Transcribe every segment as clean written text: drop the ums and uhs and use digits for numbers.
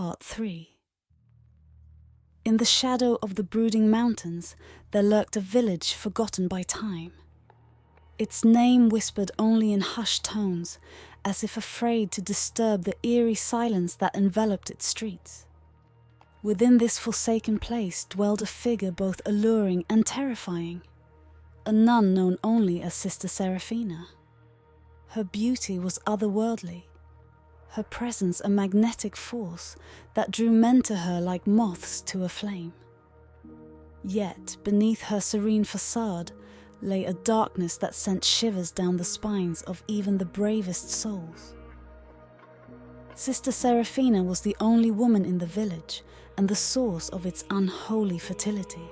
Part 3. In the shadow of the brooding mountains, there lurked a village forgotten by time. Its name whispered only in hushed tones, as if afraid to disturb the eerie silence that enveloped its streets. Within this forsaken place dwelled a figure both alluring and terrifying, a nun known only as Sister Seraphina. Her beauty was otherworldly, her presence a magnetic force that drew men to her like moths to a flame. Yet, beneath her serene facade, lay a darkness that sent shivers down the spines of even the bravest souls. Sister Seraphina was the only woman in the village and the source of its unholy fertility.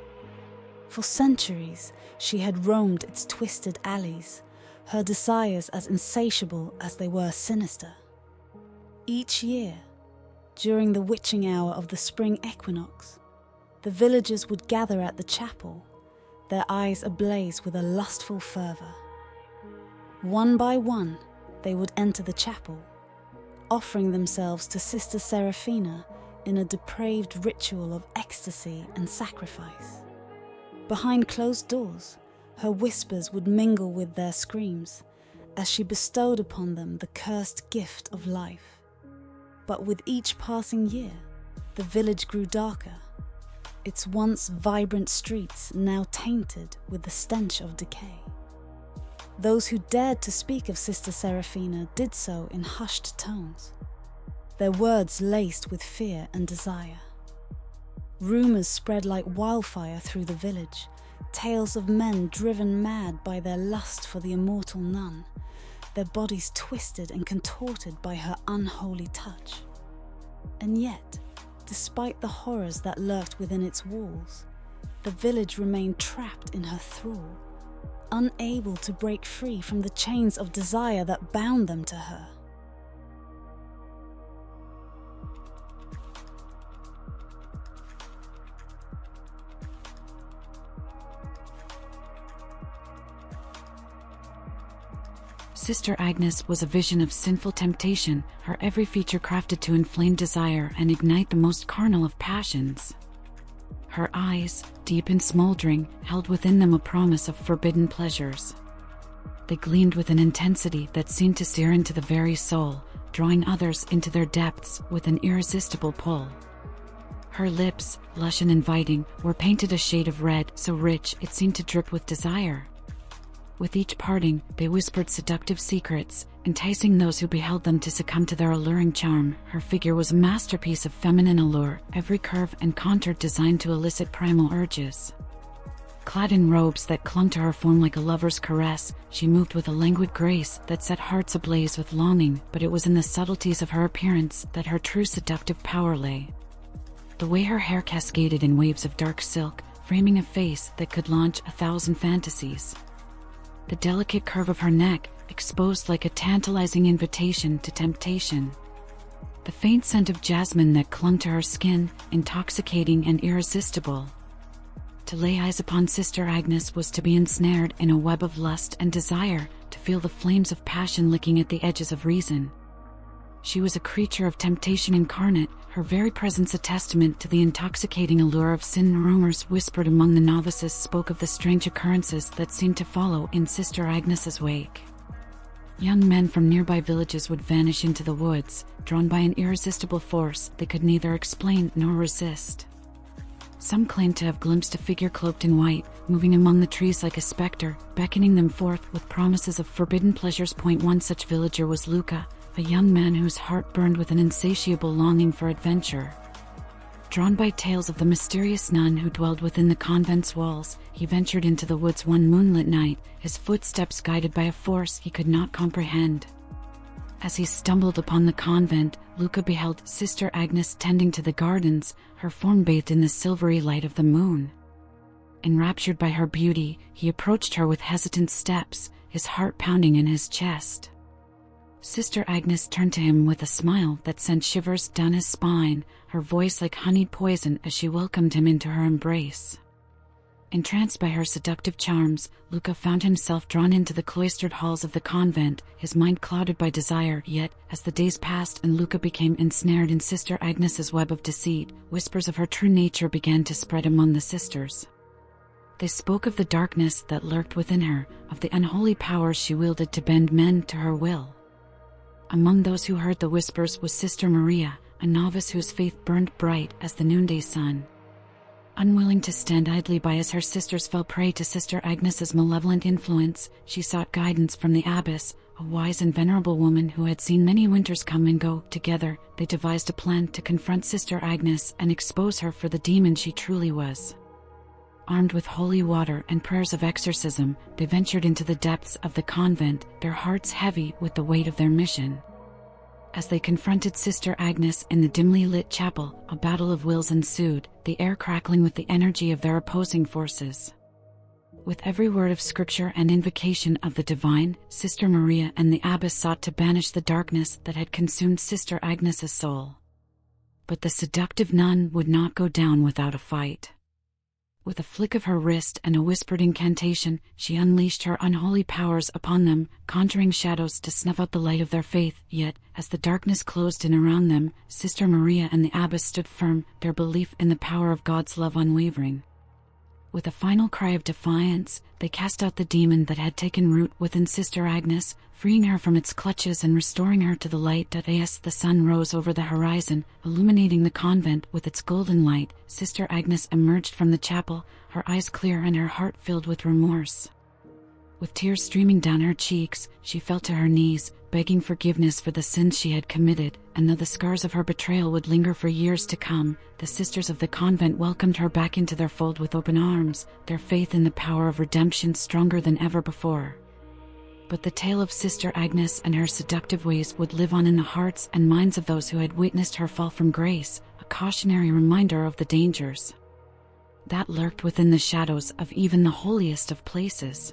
For centuries, she had roamed its twisted alleys, her desires as insatiable as they were sinister. Each year, during the witching hour of the spring equinox, the villagers would gather at the chapel, their eyes ablaze with a lustful fervor. One by one, they would enter the chapel, offering themselves to Sister Seraphina in a depraved ritual of ecstasy and sacrifice. Behind closed doors, her whispers would mingle with their screams as she bestowed upon them the cursed gift of life. But with each passing year, the village grew darker, its once vibrant streets now tainted with the stench of decay. Those who dared to speak of Sister Seraphina did so in hushed tones, their words laced with fear and desire. Rumors spread like wildfire through the village, tales of men driven mad by their lust for the immortal nun, their bodies twisted and contorted by her unholy touch. And yet, despite the horrors that lurked within its walls, the village remained trapped in her thrall, unable to break free from the chains of desire that bound them to her. Sister Agnes was a vision of sinful temptation, her every feature crafted to inflame desire and ignite the most carnal of passions. Her eyes, deep and smoldering, held within them a promise of forbidden pleasures. They gleamed with an intensity that seemed to sear into the very soul, drawing others into their depths with an irresistible pull. Her lips, lush and inviting, were painted a shade of red so rich it seemed to drip with desire. With each parting, they whispered seductive secrets, enticing those who beheld them to succumb to their alluring charm. Her figure was a masterpiece of feminine allure, every curve and contour designed to elicit primal urges. Clad in robes that clung to her form like a lover's caress, she moved with a languid grace that set hearts ablaze with longing, but it was in the subtleties of her appearance that her true seductive power lay. The way her hair cascaded in waves of dark silk, framing a face that could launch 1,000 fantasies. The delicate curve of her neck, exposed like a tantalizing invitation to temptation. The faint scent of jasmine that clung to her skin, intoxicating and irresistible. To lay eyes upon Sister Agnes was to be ensnared in a web of lust and desire, to feel the flames of passion licking at the edges of reason. She was a creature of temptation incarnate, her very presence a testament to the intoxicating allure of sin. Rumors whispered among the novices spoke of the strange occurrences that seemed to follow in Sister Agnes's wake. Young men from nearby villages would vanish into the woods, drawn by an irresistible force they could neither explain nor resist. Some claimed to have glimpsed a figure cloaked in white, moving among the trees like a specter, beckoning them forth with promises of forbidden pleasures. One such villager was Luca, a young man whose heart burned with an insatiable longing for adventure. Drawn by tales of the mysterious nun who dwelled within the convent's walls, he ventured into the woods one moonlit night, his footsteps guided by a force he could not comprehend. As he stumbled upon the convent, Luca beheld Sister Agnes tending to the gardens, her form bathed in the silvery light of the moon. Enraptured by her beauty, he approached her with hesitant steps, his heart pounding in his chest. Sister Agnes turned to him with a smile that sent shivers down his spine, her voice like honeyed poison as she welcomed him into her embrace. Entranced by her seductive charms, Luca found himself drawn into the cloistered halls of the convent, his mind clouded by desire. Yet, as the days passed and Luca became ensnared in Sister Agnes's web of deceit, whispers of her true nature began to spread among the sisters. They spoke of the darkness that lurked within her, of the unholy powers she wielded to bend men to her will. Among those who heard the whispers was Sister Maria, a novice whose faith burned bright as the noonday sun. Unwilling to stand idly by as her sisters fell prey to Sister Agnes's malevolent influence, she sought guidance from the abbess, a wise and venerable woman who had seen many winters come and go. Together, they devised a plan to confront Sister Agnes and expose her for the demon she truly was. Armed with holy water and prayers of exorcism, they ventured into the depths of the convent, their hearts heavy with the weight of their mission. As they confronted Sister Agnes in the dimly lit chapel, a battle of wills ensued, the air crackling with the energy of their opposing forces. With every word of scripture and invocation of the divine, Sister Maria and the abbess sought to banish the darkness that had consumed Sister Agnes's soul. But the seductive nun would not go down without a fight. With a flick of her wrist and a whispered incantation, she unleashed her unholy powers upon them, conjuring shadows to snuff out the light of their faith. Yet, as the darkness closed in around them, Sister Maria and the abbess stood firm, their belief in the power of God's love unwavering. With a final cry of defiance, they cast out the demon that had taken root within Sister Agnes, freeing her from its clutches and restoring her to the light. As the sun rose over the horizon, illuminating the convent with its golden light, Sister Agnes emerged from the chapel, her eyes clear and her heart filled with remorse. With tears streaming down her cheeks, she fell to her knees, begging forgiveness for the sins she had committed, and though the scars of her betrayal would linger for years to come, the sisters of the convent welcomed her back into their fold with open arms, their faith in the power of redemption stronger than ever before. But the tale of Sister Agnes and her seductive ways would live on in the hearts and minds of those who had witnessed her fall from grace, a cautionary reminder of the dangers that lurked within the shadows of even the holiest of places.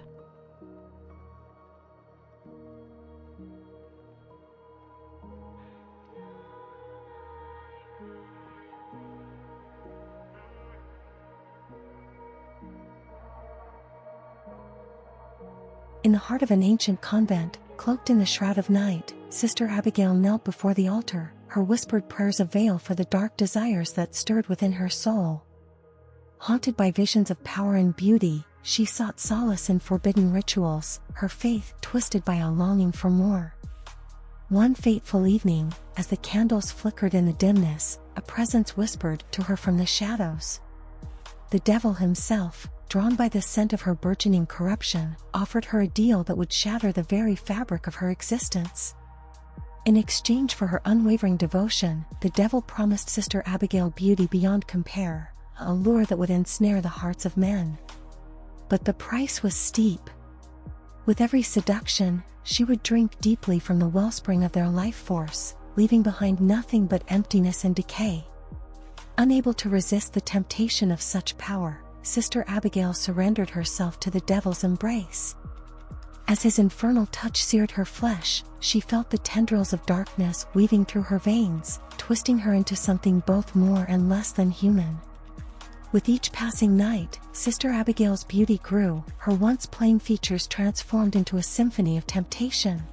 In the heart of an ancient convent, cloaked in the shroud of night, Sister Abigail knelt before the altar, her whispered prayers a veil for the dark desires that stirred within her soul. Haunted by visions of power and beauty, she sought solace in forbidden rituals, her faith twisted by a longing for more. One fateful evening, as the candles flickered in the dimness, a presence whispered to her from the shadows. The devil himself, drawn by the scent of her burgeoning corruption, offered her a deal that would shatter the very fabric of her existence. In exchange for her unwavering devotion, the devil promised Sister Abigail beauty beyond compare, a lure that would ensnare the hearts of men. But the price was steep. With every seduction, she would drink deeply from the wellspring of their life force, leaving behind nothing but emptiness and decay. Unable to resist the temptation of such power, Sister Abigail surrendered herself to the devil's embrace. As his infernal touch seared her flesh, she felt the tendrils of darkness weaving through her veins, twisting her into something both more and less than human. With each passing night, Sister Abigail's beauty grew, her once plain features transformed into a symphony of temptation.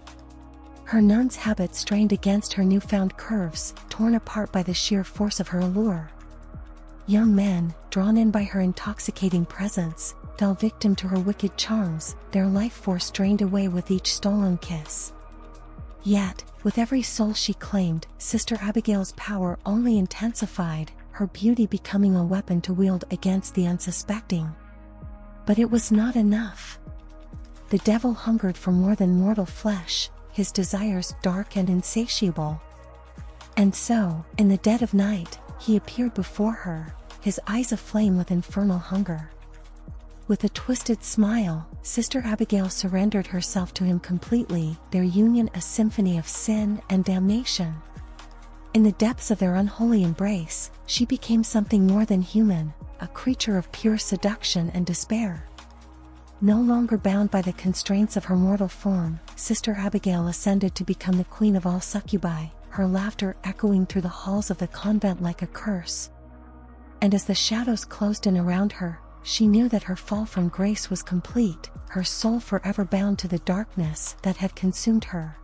Her nun's habit strained against her newfound curves, torn apart by the sheer force of her allure. Young men, drawn in by her intoxicating presence, fell victim to her wicked charms, their life force drained away with each stolen kiss. Yet, with every soul she claimed, Sister Abigail's power only intensified, her beauty becoming a weapon to wield against the unsuspecting. But it was not enough. The devil hungered for more than mortal flesh, his desires dark and insatiable. And so, in the dead of night, he appeared before her, his eyes aflame with infernal hunger. With a twisted smile, Sister Abigail surrendered herself to him completely, their union a symphony of sin and damnation. In the depths of their unholy embrace, she became something more than human, a creature of pure seduction and despair. No longer bound by the constraints of her mortal form, Sister Abigail ascended to become the queen of all succubi, her laughter echoing through the halls of the convent like a curse. And as the shadows closed in around her, She knew that her fall from grace was complete, her soul forever bound to the darkness that had consumed her.